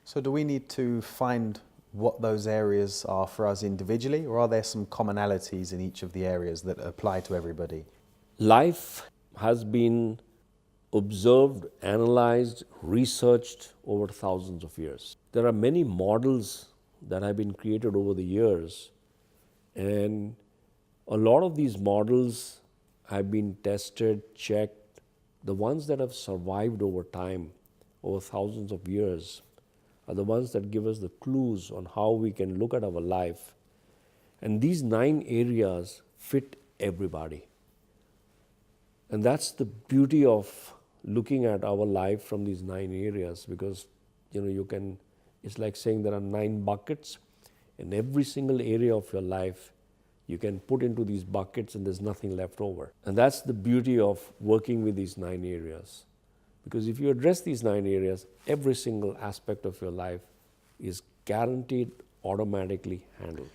So do we need to find what those areas are for us individually, or are there some commonalities in each of the areas that apply to everybody? Life has been observed, analyzed, researched over thousands of years. There are many models that have been created over the years, and a lot of these models have been tested, checked. The ones that have survived over time, over thousands of years, are the ones that give us the clues on how we can look at our life. And these 9 areas fit everybody. And that's the beauty of looking at our life from these 9 areas, because it's like saying there are 9 buckets, and every single area of your life you can put into these buckets and there's nothing left over. And that's the beauty of working with these 9 areas. Because if you address these 9 areas, every single aspect of your life is guaranteed automatically handled.